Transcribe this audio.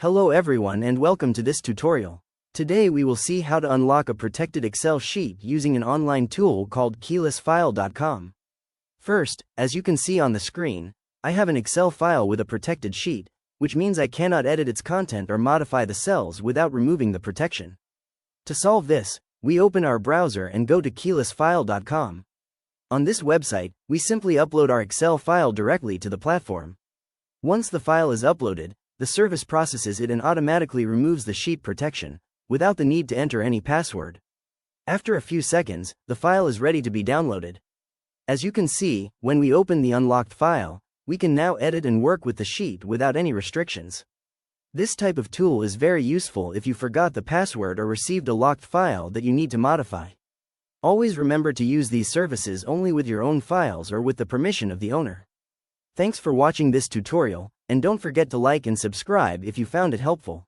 Hello everyone and welcome to this tutorial. Today we will see how to unlock a protected Excel sheet using an online tool called KeylessFile.com. First, as you can see on the screen, I have an Excel file with a protected sheet, which means I cannot edit its content or modify the cells without removing the protection. To solve this, we open our browser and go to KeylessFile.com. On this website, we simply upload our Excel file directly to the platform. Once the file is uploaded, the service processes it and automatically removes the sheet protection, without the need to enter any password. After a few seconds, the file is ready to be downloaded. As you can see, when we open the unlocked file, we can now edit and work with the sheet without any restrictions. This type of tool is very useful if you forgot the password or received a locked file that you need to modify. Always remember to use these services only with your own files or with the permission of the owner. Thanks for watching this tutorial, and don't forget to like and subscribe if you found it helpful.